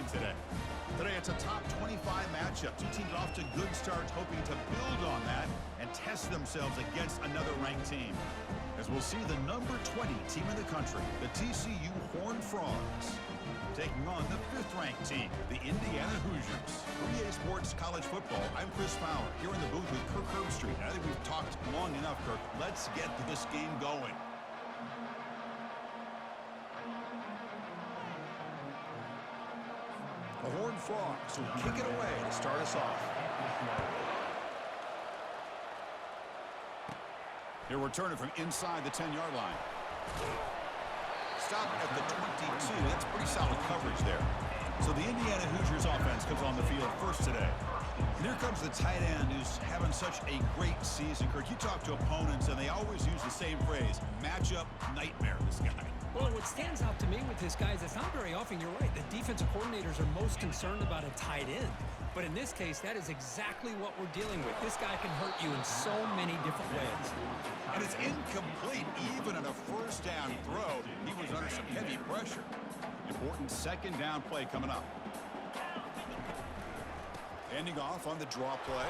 game today. Today, it's a top 25 matchup. Two teams off to good starts, hoping to build on that and test themselves against another ranked team. As we'll see the number 20 team in the country, the TCU Horned Frogs, taking on the 5th-ranked team, the Indiana Hoosiers. For EA Sports College Football, I'm Chris Fowler, here in the booth with Kirk Herbstreit. I think we've talked long enough, Kirk. Let's get this game going. The Horned Frogs will kick it away to start us off. He'll return it from inside the 10-yard line. Stop at the 22. That's pretty solid coverage there. So the Indiana Hoosiers offense comes on the field first today. And here comes the tight end who's having such a great season. Kirk, you talk to opponents, and they always use the same phrase, matchup nightmare, this guy. Well, what stands out to me with this guy is it's not very often, you're right, the defensive coordinators are most concerned about a tight end. But in this case, that is exactly what we're dealing with. This guy can hurt you in so many different ways. And it's incomplete, even on a first down throw. He was under some heavy pressure. Important second down play coming up. Ending off on the draw play.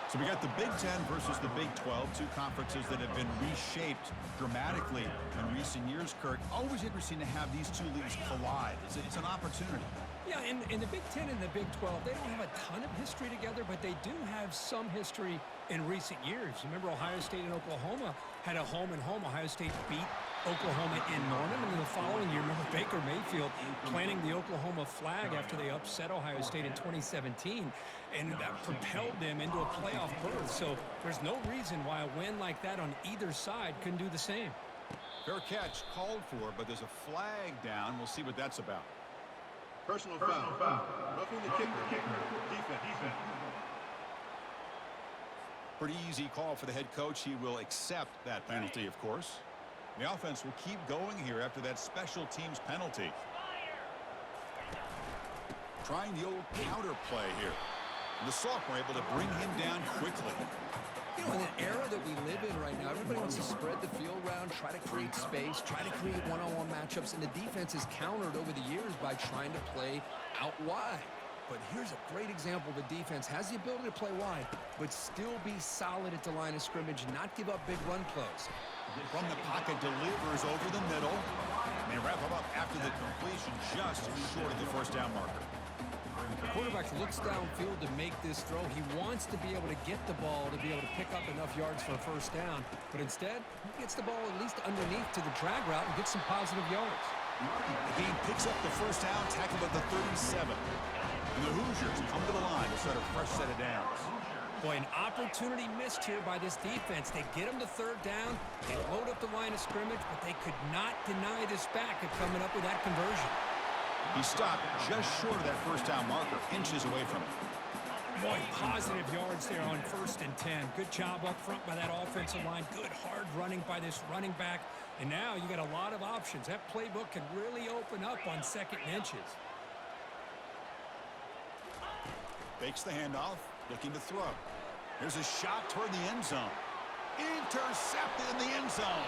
So we got the Big Ten versus the Big 12, two conferences that have been reshaped dramatically in recent years, Kirk. Always interesting to have these two leagues collide. It's an opportunity. Yeah, in the Big Ten and the Big 12, they don't have a ton of history together, but they do have some history in recent years. Remember, Ohio State and Oklahoma had a home-and-home. Ohio State beat Oklahoma in Norman, and then the following year, remember Baker Mayfield planting the Oklahoma flag after they upset Ohio State in 2017, and that propelled them into a playoff berth. So there's no reason why a win like that on either side couldn't do the same. Fair catch called for, but there's a flag down. We'll see what that's about. Personal foul. Roughing the kicker. Defense. Pretty easy call for the head coach. He will accept that penalty, of course. The offense will keep going here after that special teams penalty. Trying the old counter play here. And the sophomore able to bring him down quickly. You know, in an era that we live in right now, everybody wants to spread the field around, try to create space, try to create one-on-one matchups, and the defense is countered over the years by trying to play out wide. But here's a great example. The defense has the ability to play wide, but still be solid at the line of scrimmage, not give up big run plays. From the pocket, delivers over the middle. And they wrap him up after the completion, just short of the first down marker. The quarterback looks downfield to make this throw. He wants to be able to get the ball to be able to pick up enough yards for a first down. But instead, he gets the ball at least underneath to the drag route and gets some positive yards. The game picks up the first down, tackled at the 37. And the Hoosiers come to the line to start a fresh set of downs. Boy, an opportunity missed here by this defense. They get them to third down. They load up the line of scrimmage, but they could not deny this back of coming up with that conversion. He stopped just short of that first down marker, inches away from it. Boy, positive yards there on 1st and 10. Good job up front by that offensive line. Good hard running by this running back. And now you got a lot of options. That playbook can really open up on 2nd and inches. Fakes the handoff, looking to throw. Here's a shot toward the end zone. Intercepted in the end zone.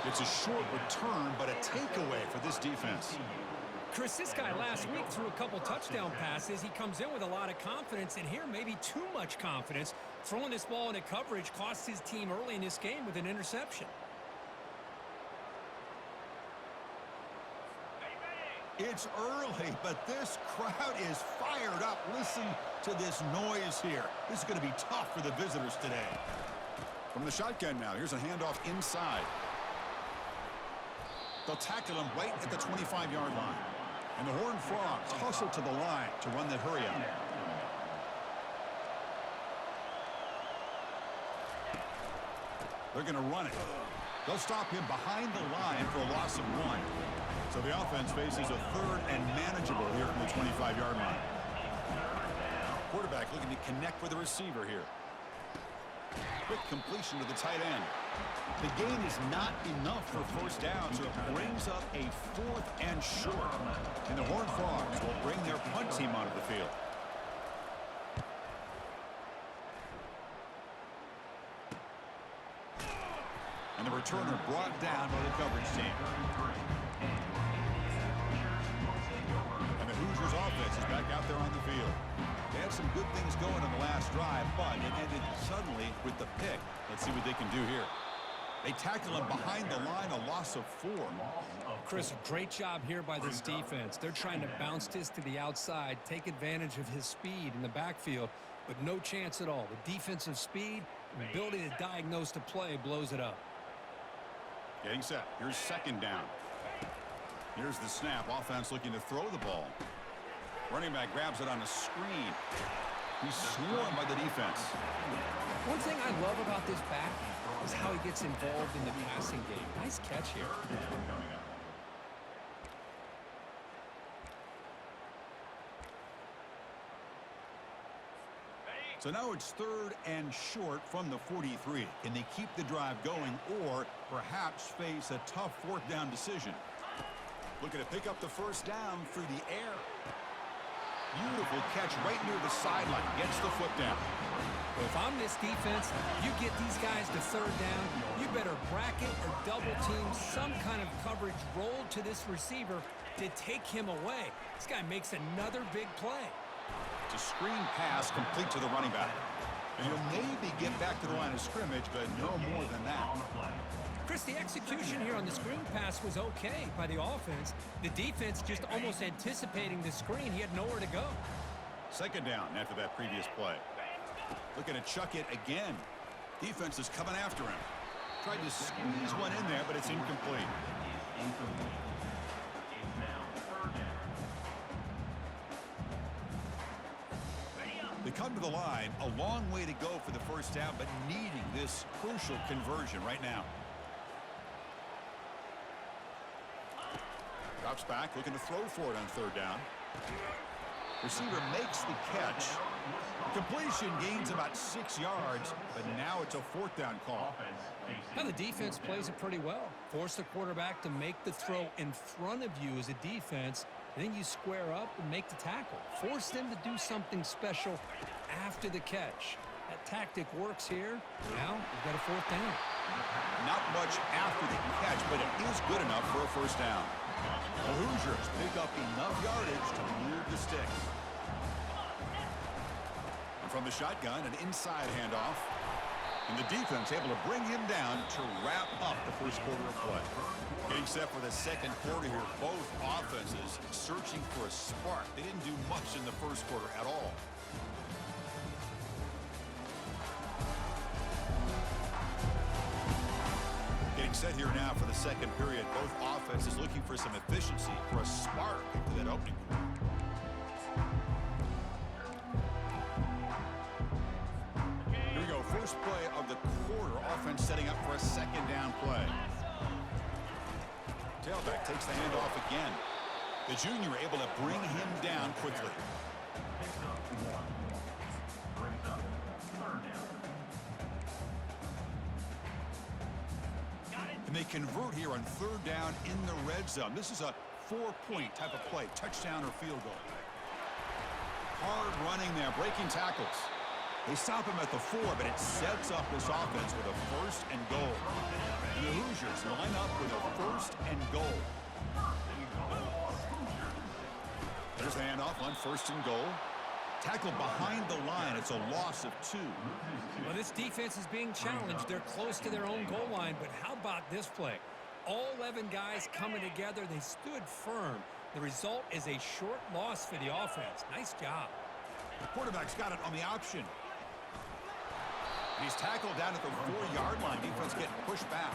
It's a short return, but a takeaway for this defense. Chris, this guy last week threw a couple touchdown passes. He comes in with a lot of confidence, and here maybe too much confidence. Throwing this ball into coverage cost his team early in this game with an interception. It's early, but this crowd is fired up. Listen to this noise here. This is going to be tough for the visitors today. From the shotgun now, here's a handoff inside. They'll tackle him right at the 25-yard line. And the Horned Frogs hustle to the line to run the hurry-up. They're going to run it. They'll stop him behind the line for a loss of 1. So the offense faces a third and manageable here from the 25-yard line. Quarterback looking to connect with the receiver here. Quick completion to the tight end. The gain is not enough for first down, so it brings up a 4th and short. And the Horned Frogs will bring their punt team onto the field. And the returner brought down by the coverage team. And the Hoosiers had some good things going on the last drive, but it ended suddenly with the pick. Let's see what they can do here. They tackle him behind the line, a loss of 4. Chris, a great job here by this defense. They're trying to bounce this to the outside, take advantage of his speed in the backfield, but no chance at all. The defensive speed, ability to diagnose the play blows it up. Getting set. Here's second down. Here's the snap. Offense looking to throw the ball. Running back grabs it on a screen. He's swarmed by the defense. One thing I love about this back is how he gets involved in the passing game. Nice catch here. So now it's 3rd and short from the 43. Can they keep the drive going or perhaps face a tough 4th down decision? Looking to pick up the first down through the air. Beautiful catch right near the sideline. Gets the foot down. If I'm this defense, you get these guys to 3rd down, you better bracket or double team some kind of coverage roll to this receiver to take him away. This guy makes another big play. It's a screen pass complete to the running back. And he'll maybe get back to the line of scrimmage, but no more than that. Chris, the execution here on the screen pass was okay by the offense. The defense just almost anticipating the screen. He had nowhere to go. Second down after that previous play. Looking to chuck it again. Defense is coming after him. Tried to squeeze one in there, but it's incomplete. They come to the line, a long way to go for the first down, but needing this crucial conversion right now. Drops back, looking to throw for it on 3rd down. Receiver makes the catch. Completion gains about 6 yards, but now it's a 4th down call. Now the defense plays it pretty well. Force the quarterback to make the throw in front of you as a defense, and then you square up and make the tackle. Force them to do something special after the catch. That tactic works here. Now we've got a 4th down. Not much after the catch, but it is good enough for a first down. The Hoosiers pick up enough yardage to move the sticks. And from the shotgun, an inside handoff. And the defense able to bring him down to wrap up the first quarter of play. Getting set for the second quarter here. Both offenses searching for a spark. They didn't do much in the first quarter at all. Getting set here now for the second period. Both offenses looking for some efficiency, for a spark into that opening quarter. Here we go. First play of the quarter. Offense setting up for a second down play. Tailback takes the handoff again. The junior able to bring him down quickly. And they convert here on 3rd down in the red zone. This is a 4-point type of play, touchdown or field goal. Hard running there, breaking tackles. They stop him at the 4, but it sets up this offense with a 1st and goal. And the Hoosiers line up with a 1st and goal. There's the handoff on 1st and goal. Tackled behind the line. It's a loss of 2. Well, this defense is being challenged. They're close to their own goal line, but how about this play? All 11 guys coming together. They stood firm. The result is a short loss for the offense. Nice job. The quarterback's got it on the option. He's tackled down at the 4-yard line. Defense getting pushed back.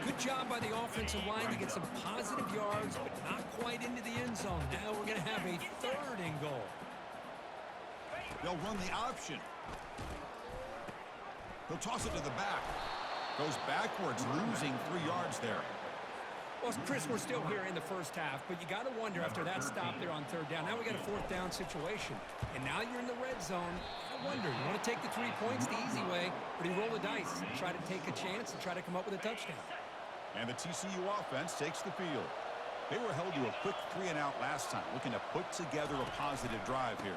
Good job by the offensive line to get some positive yards, but not quite into the end zone. Now we're going to have a 3rd and goal. They'll run the option. He'll toss it to the back. Goes backwards, losing 3 yards there. Well, Chris, we're still here in the first half, but you got to wonder after that stop there on 3rd down. Now we got a 4th down situation, and now you're in the red zone. I wonder, you want to take the 3 points the easy way, or do you roll the dice and try to take a chance and try to come up with a touchdown? And the TCU offense takes the field. They were held to a quick 3-and-out last time, looking to put together a positive drive here.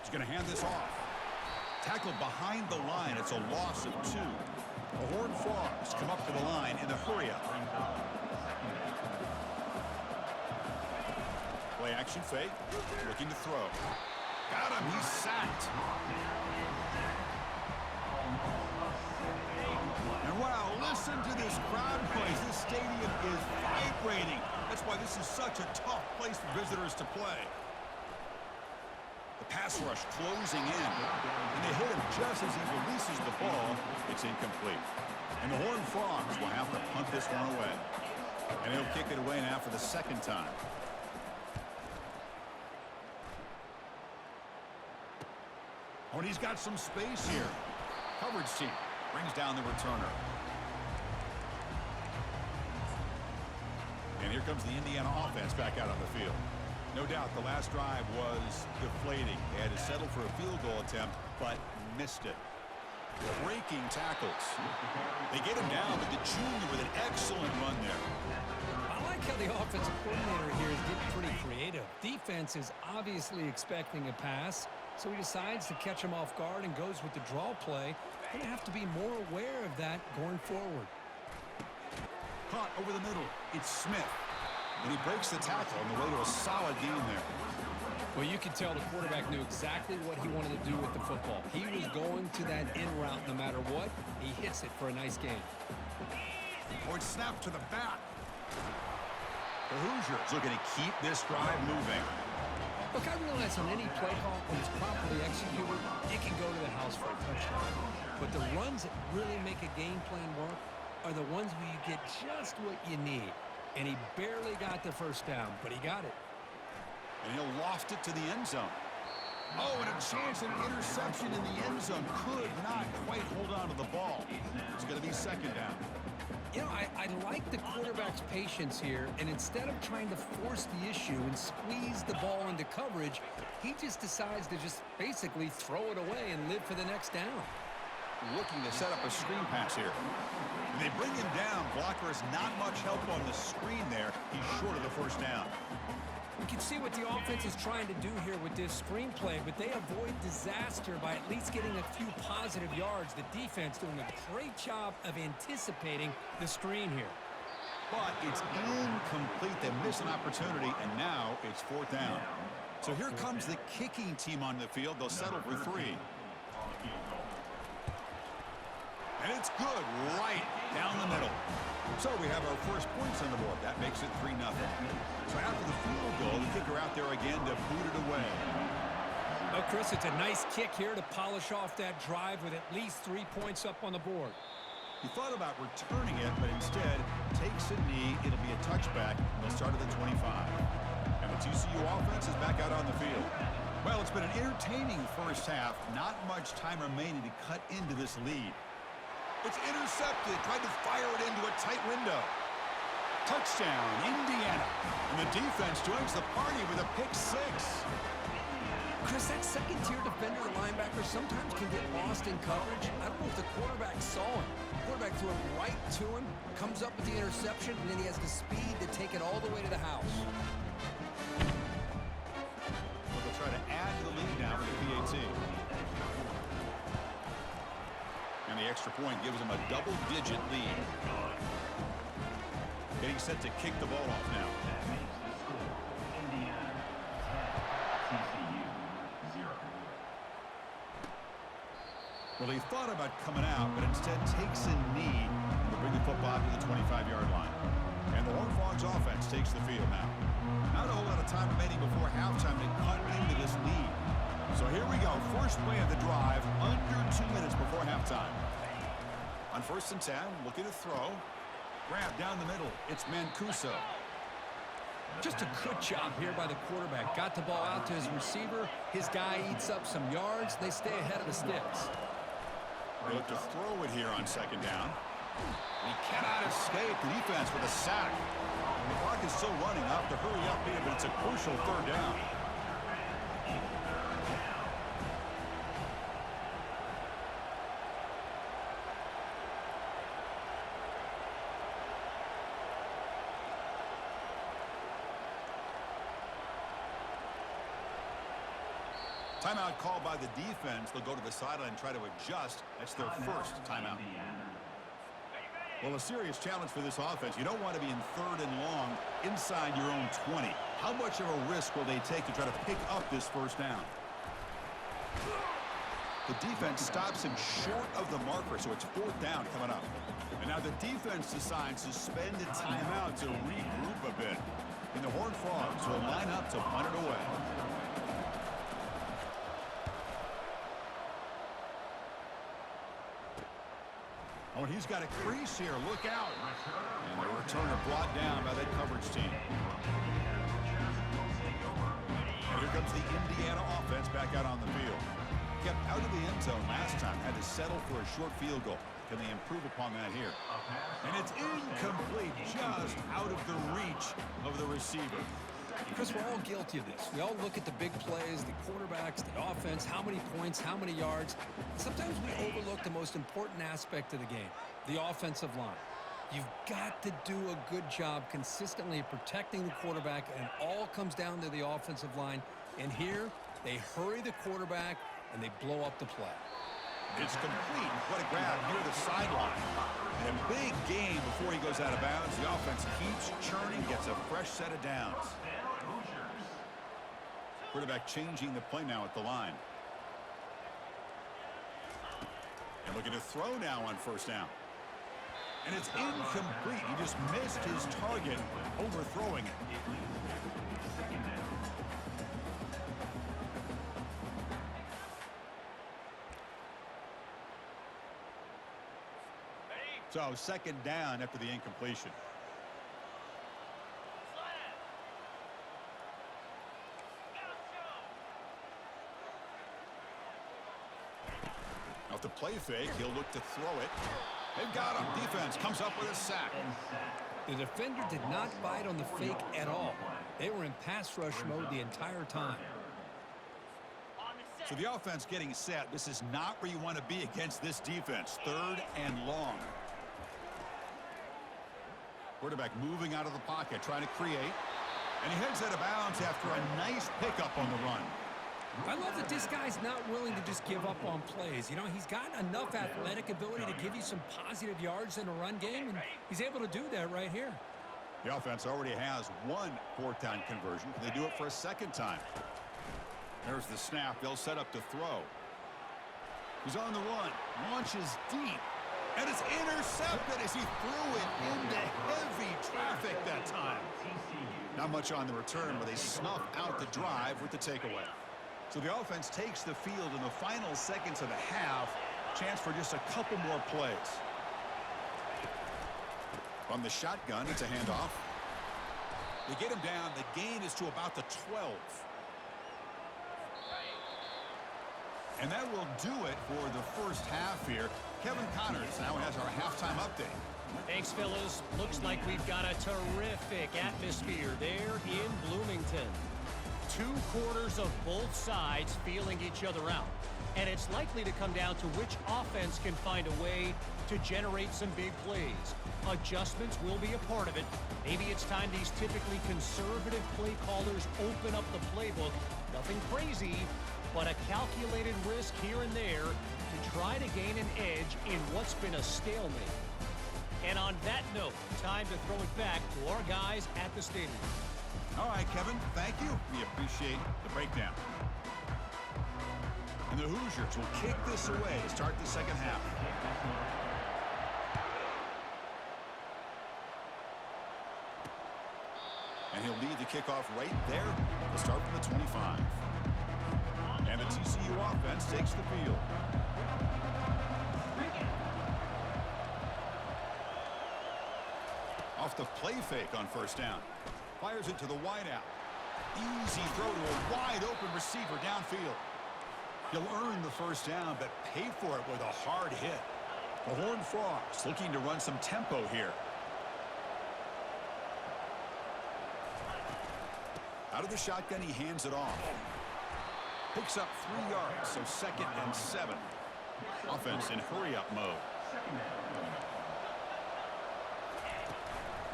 He's going to hand this off. Tackled behind the line. It's a loss of 2. The Horned Frogs come up to the line in the hurry-up. Play action fake. Looking to throw. Got him. He's sacked. And wow, listen to this crowd noise. This stadium is vibrating. That's why this is such a tough place for visitors to play. The pass rush closing in. And they hit him just as he releases the ball. It's incomplete. And the Horned Frogs will have to punt this one away. And he'll kick it away now for the second time. Oh, and he's got some space here. Coverage team brings down the returner. And here comes the Indiana offense back out on the field. No doubt the last drive was deflating. They had to settle for a field goal attempt, but missed it. Breaking tackles. They get him down, but the junior with an excellent run there. I like how the offensive coordinator here is getting pretty creative. Defense is obviously expecting a pass, so he decides to catch him off guard and goes with the draw play. Going to have to be more aware of that going forward. Caught over the middle. It's Smith. And he breaks the tackle on the way to a solid gain there. Well, you could tell the quarterback knew exactly what he wanted to do with the football. He was going to that in route no matter what. He hits it for a nice gain. Or it's snapped to the back. The Hoosiers looking to keep this drive moving. Look, I realize on any play call, when it's properly executed, it can go to the house for a touchdown. But the runs that really make a game plan work are the ones where you get just what you need. And he barely got the first down, but he got it. And he'll loft it to the end zone. Oh, and a chance at an interception in the end zone. Could not quite hold on to the ball. It's going to be second down. You know, I like the quarterback's patience here, and instead of trying to force the issue and squeeze the ball into coverage, he just decides to just basically throw it away and live for the next down. Looking to set up a screen pass here. And they bring him down. Blocker has not much help on the screen there. He's short of the first down. You can see what the offense is trying to do here with this screenplay, but they avoid disaster by at least getting a few positive yards. The defense doing a great job of anticipating the screen here. But it's incomplete. They miss an opportunity, and now it's fourth down. So here comes the kicking team on the field. They'll settle for 3. And it's good right down the middle. So we have our first points on the board. That makes it 3-0. So after the field goal, the kicker out there again to boot it away. Oh, Chris, it's a nice kick here to polish off that drive with at least 3 points up on the board. He thought about returning it, but instead takes a knee. It'll be a touchback. They'll start at the 25. And the TCU offense is back out on the field. Well, it's been an entertaining first half. Not much time remaining to cut into this lead. It's intercepted. Tried to fire it into a tight window. Touchdown, Indiana. And the defense joins the party with a pick 6. Chris, that second-tier defender or linebacker sometimes can get lost in coverage. I don't know if the quarterback saw him. The quarterback threw it right to him, comes up with the interception, and then he has the speed to take it all the way to the house. Well, they'll try to add to the lead now with the PAT. And the extra point gives them a double-digit lead. Getting set to kick the ball off now. Well, he thought about coming out, but instead takes a knee to bring the football to the 25-yard line. And the Horned Frogs offense takes the field now. Not a whole lot of time remaining before halftime to cut into this lead. So here we go. First play of the drive, under 2 minutes before halftime. On 1st and 10, looking to throw. Grab down the middle. It's Mancuso. Just a good job here by the quarterback. Got the ball out to his receiver. His guy eats up some yards. They stay ahead of the sticks. They look to throw it here on 2nd down. He cannot escape the defense with a sack. The clock is still running. Off to hurry up here, but it's a crucial 3rd down. Timeout called by the defense. They'll go to the sideline and try to adjust. That's their first timeout. Well, a serious challenge for this offense. You don't want to be in 3rd and long inside your own 20. How much of a risk will they take to try to pick up this 1st down? The defense stops him short of the marker, so it's 4th down coming up. And now the defense decides to spend a timeout to regroup a bit. And the Horned Frogs will line up to punt it away. Oh, and he's got a crease here. Look out. And the returner brought down by that coverage team. And here comes the Indiana offense back out on the field. Kept out of the end zone last time. Had to settle for a short field goal. Can they improve upon that here? And it's incomplete, just out of the reach of the receiver. Because we're all guilty of this. We all look at the big plays, the quarterbacks, the offense, how many points, how many yards. Sometimes we overlook the most important aspect of the game, the offensive line. You've got to do a good job consistently protecting the quarterback, and it all comes down to the offensive line. And here, they hurry the quarterback, and they blow up the play. It's complete. What a grab near the sideline. And a big gain before he goes out of bounds. The offense keeps churning, gets a fresh set of downs. Quarterback changing the play now at the line. And looking to throw now on 1st down. And it's incomplete. He just missed his target, overthrowing it. So 2nd down after the incompletion. Off the play fake, he'll look to throw it. They've got him. Defense comes up with a sack. The defender did not bite on the fake at all. They were in pass rush mode the entire time. So the offense getting set. This is not where you want to be against this defense. 3rd and long. Quarterback moving out of the pocket, trying to create. And he heads out of bounds after a nice pickup on the run. I love that this guy's not willing to just give up on plays. You know, he's got enough athletic ability to give you some positive yards in a run game, and he's able to do that right here. The offense already has 1 4th down conversion. Can they do it for a 2nd time? There's the snap. They'll set up to throw. He's on the run. Launches deep. And it's intercepted as he threw it into heavy traffic that time. Not much on the return, but they snuff out the drive with the takeaway. So the offense takes the field in the final seconds of the half. Chance for just a couple more plays. From the shotgun, it's a handoff. They get him down. The gain is to about the 12. And that will do it for the first half here. Kevin Connors now has our halftime update. Thanks, fellas. Looks like we've got a terrific atmosphere there in Bloomington. 2 quarters of both sides feeling each other out. And it's likely to come down to which offense can find a way to generate some big plays. Adjustments will be a part of it. Maybe it's time these typically conservative play callers open up the playbook. Nothing crazy, but a calculated risk here and there to try to gain an edge in what's been a stalemate. And on that note, time to throw it back to our guys at the stadium. All right, Kevin, thank you. We appreciate the breakdown. And the Hoosiers will kick this away to start the 2nd half. And he'll lead the kickoff right there to start from the 25. And the TCU offense takes the field. Off the play fake on 1st down. Fires it to the wideout. Easy throw to a wide open receiver downfield. He'll earn the 1st down, but pay for it with a hard hit. The Horned Frogs looking to run some tempo here. Out of the shotgun, he hands it off. Picks up 3 yards, so 2nd and 7. Offense in hurry-up mode.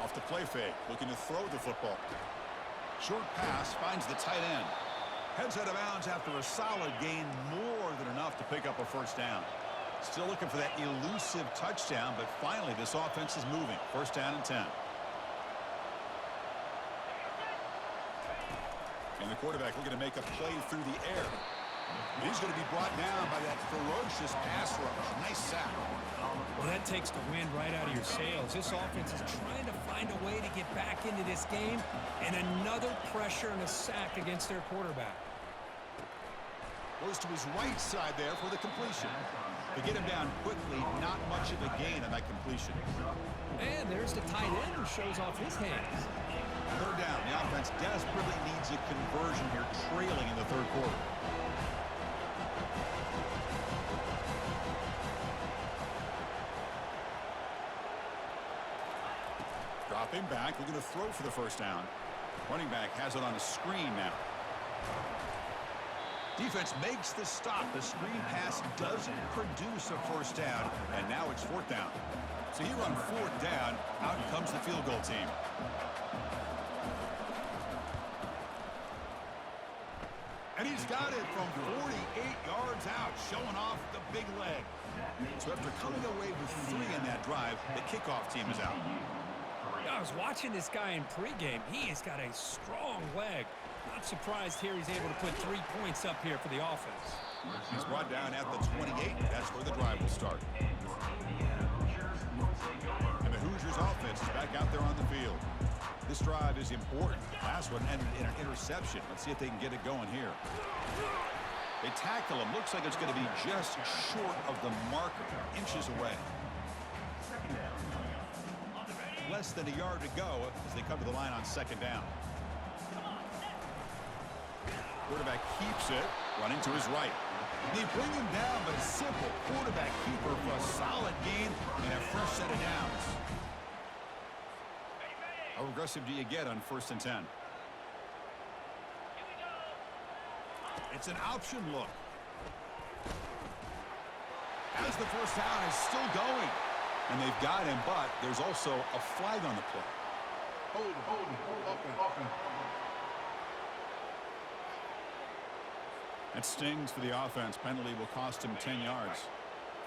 Off the play fake, looking to throw the football. Short pass finds the tight end. Heads out of bounds after a solid gain, more than enough to pick up a 1st down. Still looking for that elusive touchdown, but finally this offense is moving. 1st down and 10. And the quarterback looking to make a play through the air. He's going to be brought down by that ferocious pass rush. Nice sack. Well, that takes the wind right out of your sails. This offense is trying to find a way to get back into this game, and another pressure and a sack against their quarterback. Goes to his right side there for the completion. To get him down quickly, not much of a gain on that completion. And there's the tight end who shows off his hands. Third down. The offense desperately needs a conversion here, trailing in the third quarter. Dropping back, looking to throw for the first down. Running back has it on a screen now. Defense makes the stop. The screen pass doesn't produce a first down, and now it's fourth down. So here on fourth down, out comes the field goal team. And he's got it from 48 yards out, showing off the big leg. So after coming away with 3 in that drive, the kickoff team is out. I was watching this guy in pregame. He has got a strong leg. Not surprised here he's able to put 3 points up here for the offense. He's brought down at the 28. That's where the drive will start. And the Hoosiers offense is back out there on the field. This drive is important. Last one ended in an interception. Let's see if they can get it going here. They tackle him. Looks like it's going to be just short of the marker, inches away. Less than a yard to go as they come to the line on second down. Quarterback keeps it, running to his right. They bring him down, but a simple quarterback keeper for a solid gain and a fresh set of downs. How aggressive do you get on 1st and 10? It's an option look. As the first down is still going. And they've got him, but there's also a flag on the play. Hold him. That stings for the offense. Penalty will cost him 10 yards.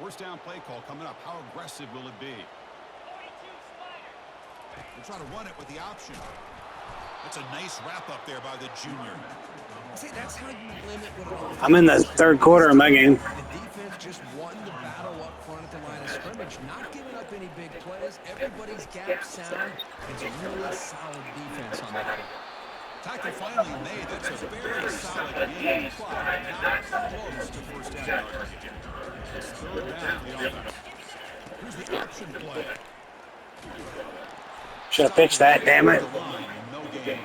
First down play call coming up. How aggressive will it be? They'll try to run it with the option. That's a nice wrap up there by the junior. See, that's how you limit what I'm in the third quarter of my game. the defense just won the battle up front at the line of scrimmage, not giving up any big plays. Everybody's gap sound. It's a really solid defense on that one. Tackle finally made. That's a very solid game. But not close to first down yardage. It's third down for the offense. Here's the option play. Should have pitched that, damn it. No gain.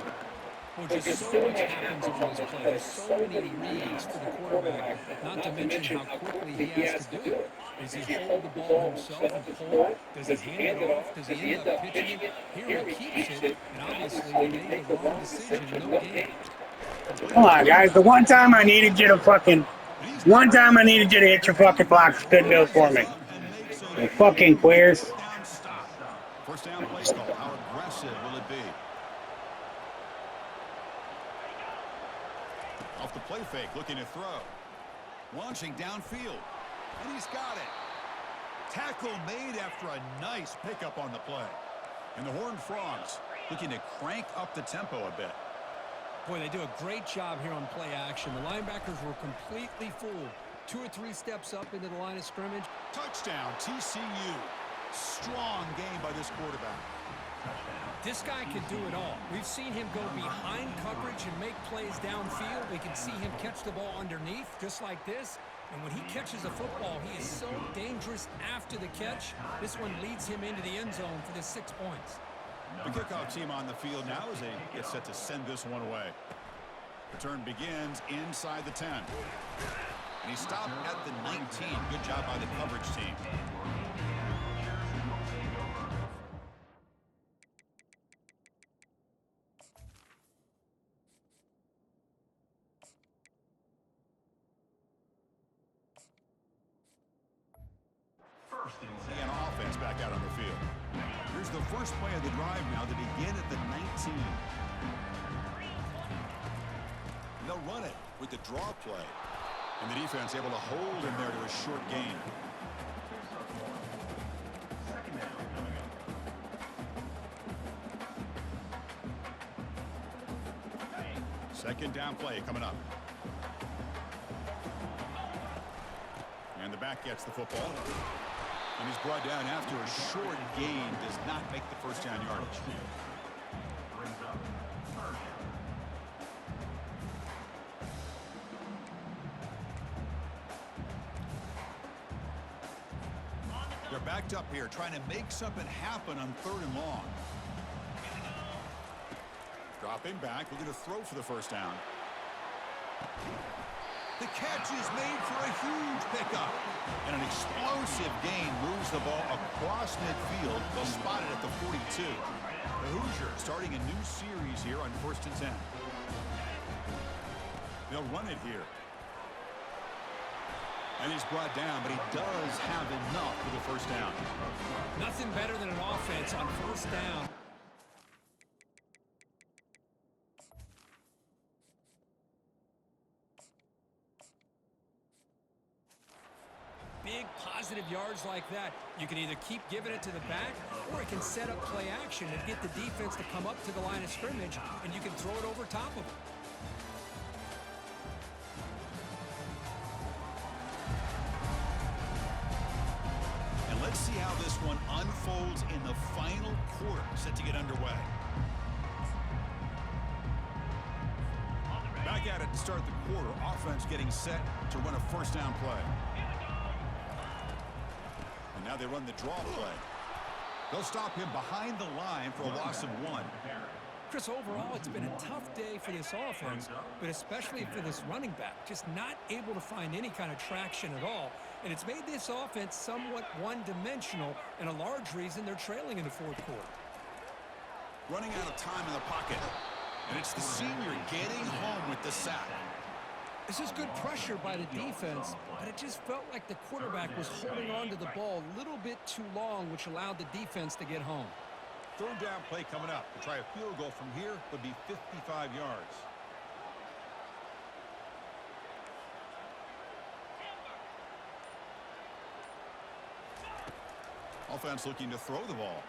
Well, just so much happens on this play. There's so many reads for the quarterback, not to mention how quickly he has to do it. Does he hold the ball himself and pull? Does he hand it off? Does he end up pitching it? Here he keeps it, and obviously he made the wrong decision. No gain. Come on, guys. The one time I needed you to hit your fucking blocks, couldn't do it for me. You fucking queers. First down play call. How aggressive will it be? Off the play fake, looking to throw. Launching downfield. And he's got it. Tackle made after a nice pickup on the play. And the Horned Frogs looking to crank up the tempo a bit. Boy, they do a great job here on play action. The linebackers were completely fooled. 2 or 3 steps up into the line of scrimmage. Touchdown, TCU. Strong game by this quarterback. This guy can do it all. We've seen him go behind coverage and make plays downfield. We can see him catch the ball underneath, just like this. And when he catches a football, he is so dangerous after the catch. This one leads him into the end zone for the 6 points. The kickoff team on the field now as they get set to send this one away. Return begins inside the 10. And he stopped at the 19. Good job by the coverage team. And offense back out on the field. Here's the first play of the drive now to begin at the 19. And they'll run it with the draw play. And the defense able to hold him there to a short gain. Second down play coming up. back gets the football. And he's brought down after a short gain. Does not make the first down yardage. They're backed up here, trying to make something happen on 3rd and long. Dropping back, looking to throw for the first down. The catch is made for a huge pickup. And an explosive gain moves the ball across midfield. They'll spot it at the 42. The Hoosiers starting a new series here on 1st and 10. They'll run it here. And he's brought down, but he does have enough for the first down. Nothing better than an offense on 1st down. Big positive yards like that. You can either keep giving it to the back, or it can set up play action and get the defense to come up to the line of scrimmage, and you can throw it over top of them. And let's see how this one unfolds in the final quarter, set to get underway. Back at it to start the quarter. Offense getting set to run a first down play. And now they run the draw play. They'll stop him behind the line for a loss of 1. Chris, overall, it's been a tough day for this offense, but especially for this running back. Just not able to find any kind of traction at all. And it's made this offense somewhat one-dimensional, and a large reason they're trailing in the 4th quarter. Running out of time in the pocket. And it's the senior getting home with the sack. This is good pressure by the defense, but it just felt like the quarterback was holding on to the ball a little bit too long, which allowed the defense to get home. 3rd down play coming up. To try a field goal from here would be 55 yards. Offense looking to throw the ball.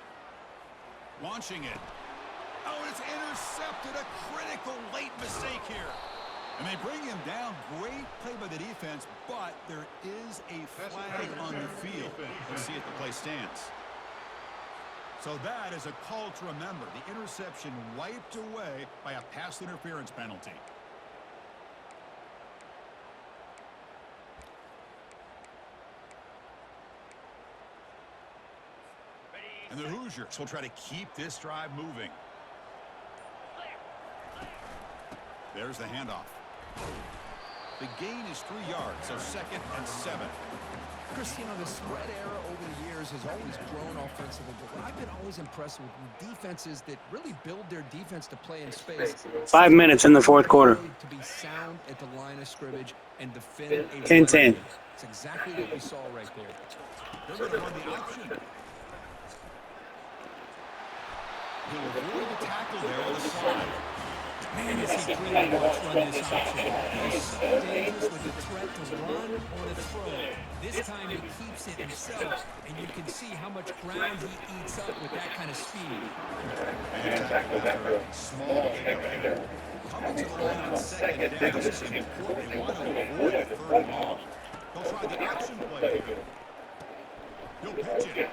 Launching it. Oh, it's intercepted. A critical late mistake here. And they bring him down. Great play by the defense, but there is a flag on the field. Let's see if the play stands. So that is a call to remember. The interception wiped away by a pass interference penalty. And the Hoosiers will try to keep this drive moving. There's the handoff. The gain is 3 yards, so 2nd and 7. Chris, you know, the spread era over the years has always grown offensively, but I've been always impressed with defenses that really build their defense to play in space. 5 minutes in the 4th quarter. To be sound at the line of scrimmage and defend a 10-10. It's exactly what we saw right there. They're going to run the option. He'll avoid the tackle there on the slide. Man, is he really wants to run this option. He's so dangerous with the threat to run or to throw. This time he keeps it himself, and you can see how much ground he eats up with that kind of speed. Small pickup. Coming to the line on 2nd down. This is important. They want to avoid 3rd and long. They'll try the option play here. He'll pitch it.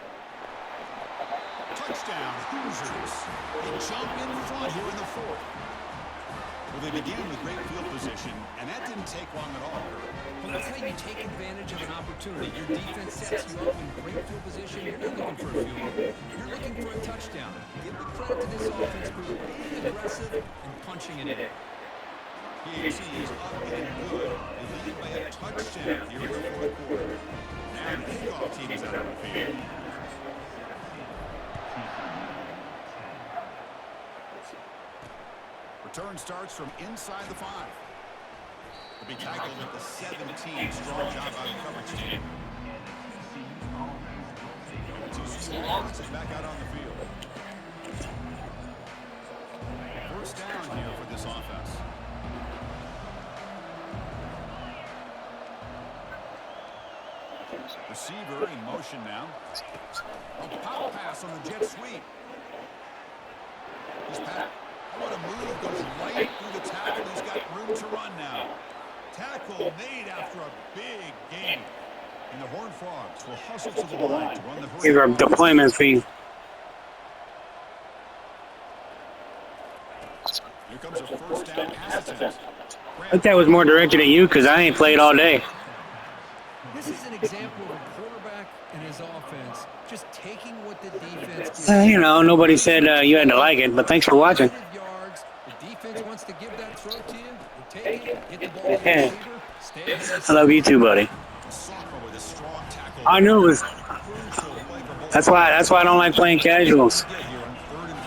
Touchdown, Hoosiers. They jump in front here in the 4th. Well, they began with great field position, and that didn't take long at all. Well, that's how you take advantage of an opportunity. Your defense sets you up in great field position. You're not looking for a field goal. You're looking for a touchdown. Give the credit to this offense for being aggressive and punching it in. PAT is up and good. They lead by a touchdown here in the 4th quarter. Now the kickoff team is out on the field. Return starts from inside the 5. Will be tackled at the 17. Strong job by the coverage team. TCU offense is back out on the field. First down here for this offense. Receiver in motion now. A pop pass on the jet sweep. He's passed. What a move, goes right through the tackle. He's got room to run now. Tackle made after a big gain. And the Horned Frogs will hustle to the line to run the These are hurry. deployment fees. Here comes a first down pass attempt. I think that was more directed at you because I ain't played all day. This is an example of a quarterback and his offense just taking what the defense gives. You know, nobody said you had to like it, but thanks for watching. Yards. The defense wants to give that throw to you. You take it, get the ball to your receiver, stay ahead. I love you too, buddy. Sophomore with a strong tackle. I knew it was. Crucial play for both. That's why I don't like playing casuals. Get here on 3rd and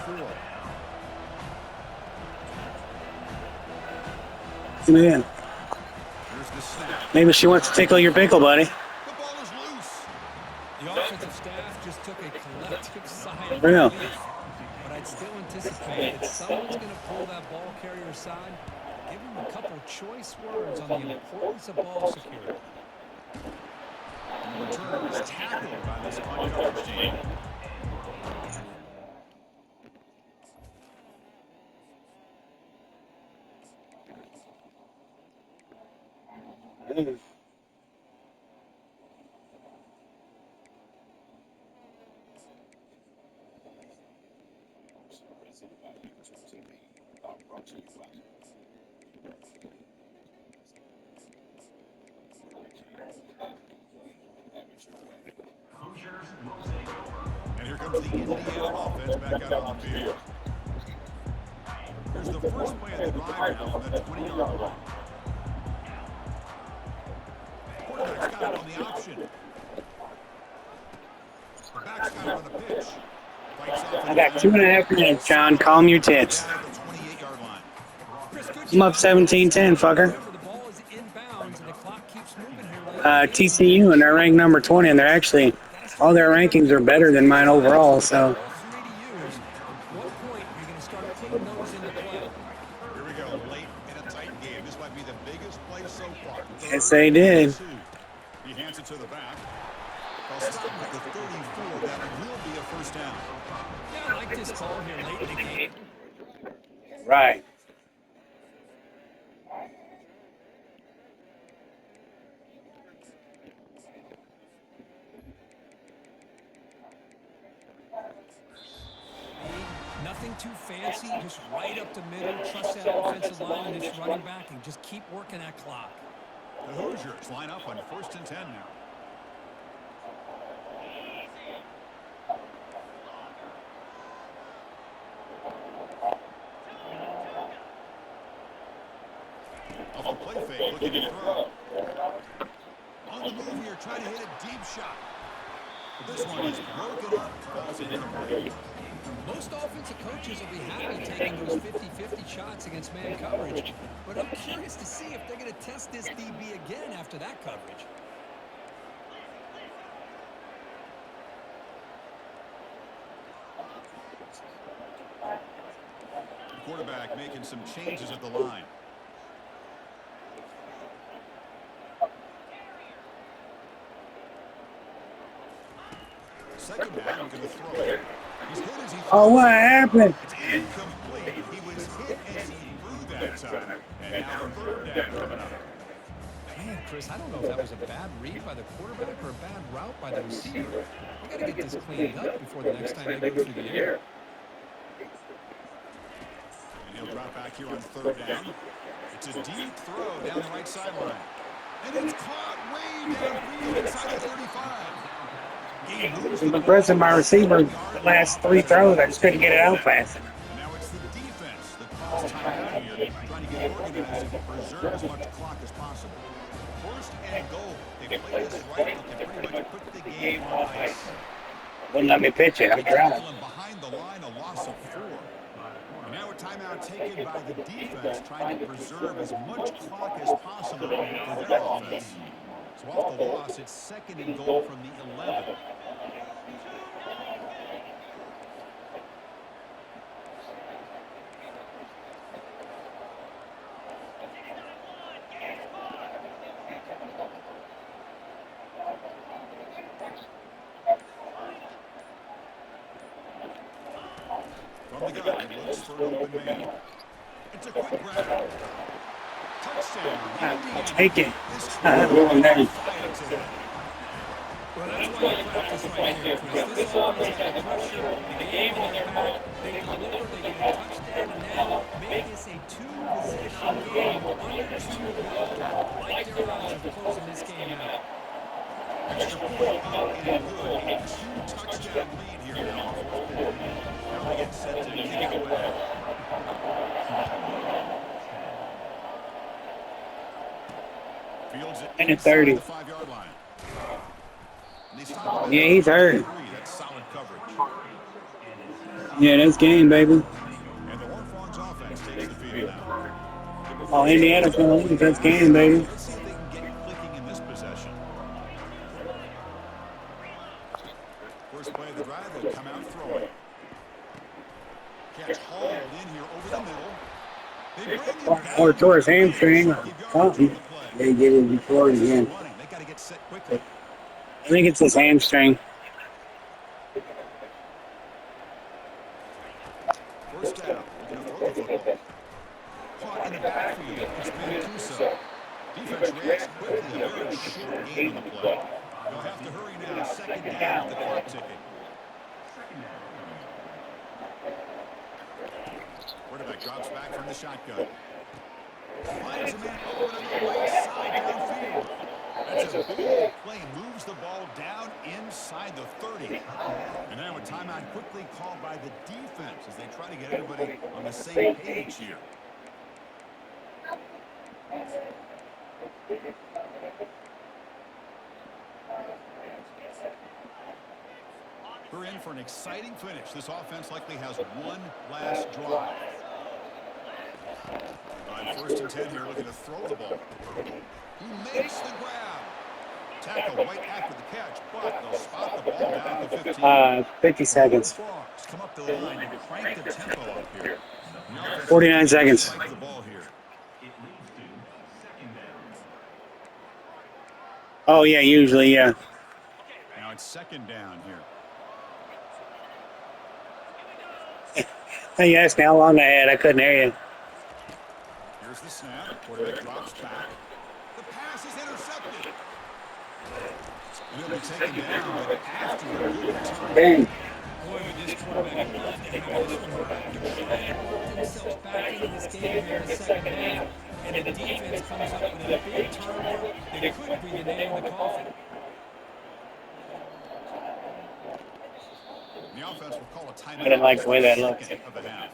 4. Man, Here's the snap. maybe she wants to tickle your pickle, buddy. The ball is loose. The offensive staff just took a collective sigh of Real. relief. But I'd still anticipate that someone's going to pull that ball carrier aside, give him a couple choice words on the importance of ball security. And the returner is tackled by this punt coverage team. And here comes the Indiana offense back out on the field. Here's the first play of the drive now from the 20-yard line. Quarterback's got it on the option. The back's got it on the pitch. Fights off I got 2.5 minutes, John. Calm your tits. down at the 28-yard line. I'm up 17-10, fucker. The ball is inbounds and the clock keeps moving here. TCU, and they're ranked number 20, and they're actually, all their rankings are better than mine overall, so. All three to use. At what point are you going to start putting those into play? Here we go, late in a tight game. This might be the biggest play so far. Yes, they did. He hands it to the back. They'll stop at the 34. That will be a first down. Yeah, I like this call here late in the game. Right. Nothing too fancy, just right up the middle. Trust that offensive line and its running back and just keep working that clock. The Hoosiers line up on 1st and 10 now. Off the play fake, looking to throw. On the move here, trying to hit a deep shot. But this one is broken up. Falls incomplete. Most offensive coaches will be happy taking those 50-50 shots against man coverage. But I'm curious to see if they're going to test this DB again after that coverage. The quarterback making some changes at the line. Second down, looking to throw it. He's hit as he throws. Oh, what happened? It's incomplete. He was hit as he threw that time. And now 3rd down coming up. Man, Chris, I don't know if that was a bad read by the quarterback or a bad route by the receiver. We got to get this cleaned up before the next time they go through the air. And he'll drop back here on 3rd down. It's a deep throw down the right sideline. And it's caught way downfield inside the 35. I'm impressing my receiver the last 3 throws. I just couldn't get it out fast. And now it's the defense that calls timeout here, trying to get organized and preserve as much clock as possible. 1st and goal. They play this right. They can pretty much put the game on ice. Wouldn't let me pitch it. I'm drowning. Behind the line, a loss of 4. And now a timeout taken by the defense, trying to preserve as much clock as possible for their offense. So off the loss, it's 2nd and goal from the 11. From the gun, it looks for an open man. It's a quick grab. Touchdown. I'll take it. Well, then. Well, that's why you practice right there, Chris. This offense had the pressure, the game on their back. They deliver, they get a touchdown, and now make this a two-possession game with under 2 to go. Like their odds of closing this game out. Extra point up and good. A two-touchdown lead here now on 4th quarter. Now they get set to kick it away. Fields it And at inside 30. the 5-yard line. And they stop him at Yeah, he's hurt. 3. That's solid coverage. Yeah, that's game, baby. And the Hornfrogs offense takes the field now. Oh, Indiana's going to lose. That's game, baby. Let's see if they can get clicking in this possession. First play of the drive, they'll come out throwing. Catch hauled in here over the middle. They bring him back. Or tore his hamstring or something. They did it before again. They got to get set quickly. I think it's his hamstring. First down, looking to throw the football. Caught in the backfield. It's Mancuso. Defense reacts quickly. A very short game on the play. They'll have to hurry now. Second down with the clock ticking. Quarterback drops back from the shotgun. Finds a man open on the right side downfield. That's a big play. Moves the ball down inside the 30. And now a timeout quickly called by the defense as they try to get everybody on the same page here. We're in for an exciting finish. This offense likely has one last drive. On 1st and 10 here, looking to throw the ball. He makes the grab. Tackle right after the catch, but they'll spot the ball down at the 15. 50 seconds. Frogs come up the line and crank the tempo up here. 49 seconds. Spike the ball here. Oh, yeah, usually, yeah. Now it's 2nd down here. Hey, you asked me how long I had. I couldn't hear you. Here's the snap. Quarterback drops back. The pass is intercepted. And he'll be taken down, but after a good return. Bang. Boy, would this quarterback love to have this one back. They're trying to work themselves back into this game here in the second half, and the defense comes up with a big turnover that could be the nail in the coffin. The offense will call a timeout. I didn't like the way that looked. Second of the half.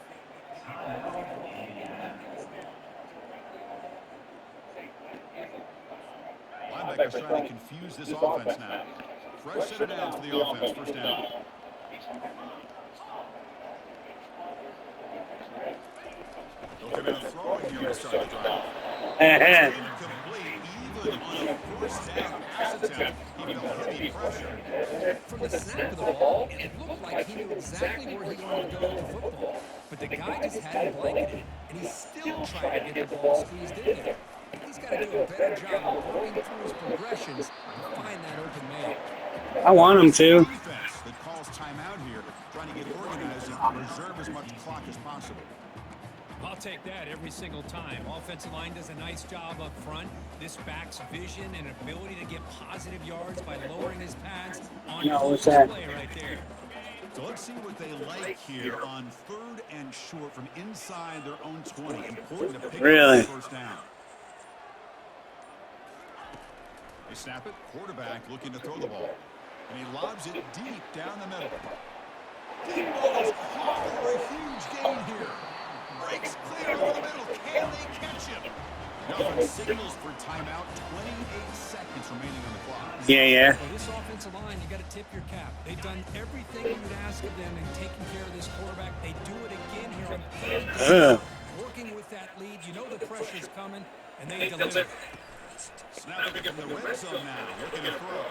Linebackers trying to confuse this offense now. Fresh set of downs for the offense. First down. They'll come out throwing here to start the drive. Incomplete, even on a first down pass attempt. He felt heavy pressure. From the snap of the ball, it looked like he knew exactly where he wanted to go with the football. But the guy just had him blanketed, and he's still trying to get the ball squeezed in there. He's got to do a better job of working through his progressions and find that open man. I want him to. Defense that calls timeout here, trying to get organized and reserve as much clock as possible. I'll take that every single time. Offensive line does a nice job up front. This back's vision and ability to get positive yards by lowering his pads on what's that? display right there. So let's see what they like here on 3rd and short from inside their own 20. Important to pick Really? up the first down. They snap it. Quarterback looking to throw the ball. And he lobs it deep down the middle. Deep ball is caught for a huge gain here. Breaks clear over the middle. Can they catch him? The offense signals for timeout. 28 seconds remaining on the clock. Yeah. Well, this offensive line, you got to tip your cap. They've done everything you would ask of them in taking care of this quarterback. They do it again here on 3rd. Working with that lead, you know the pressure's coming, and they deliver. Snap it from the red zone now. Looking to throw.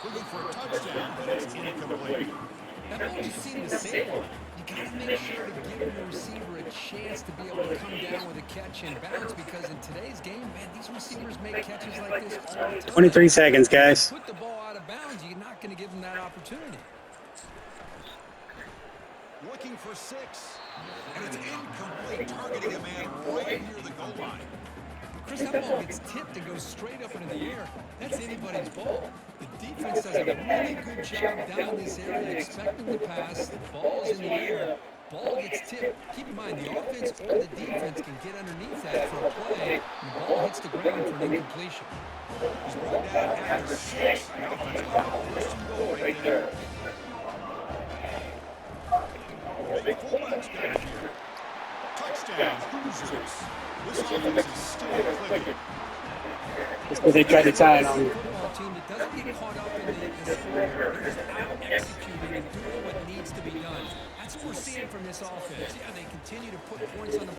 Looking for a touchdown, but it's incomplete. That ball just seemed the same one. You got to make sure to give the receiver a chance to be able to come down with a catch and bounce, because in today's game, man, these receivers make catches like this all the time. 23 seconds, guys. Put the ball out of bounds, you're not going to give them that opportunity. Looking for 6. And it's incomplete, targeting a man right near the goal line. Chris, that ball gets tipped and goes straight up into the air. That's anybody's ball. The defense does a really good job down this area, expecting the pass. The ball's in the air. Ball gets tipped. Keep in mind, the offense or the defense can get underneath that for a play, and the ball hits the ground for an incompletion. He's brought down after 6. The offense will have a first and goal right there. Big fullbacks back here. Touchdown, Hoosiers. This offense is still clicking. That's because they tried to tie it on. Football team that doesn't get caught up in the score. They're just out executing and doing what needs to be done. That's what we're seeing from this offense. Yeah, they continue to put points on the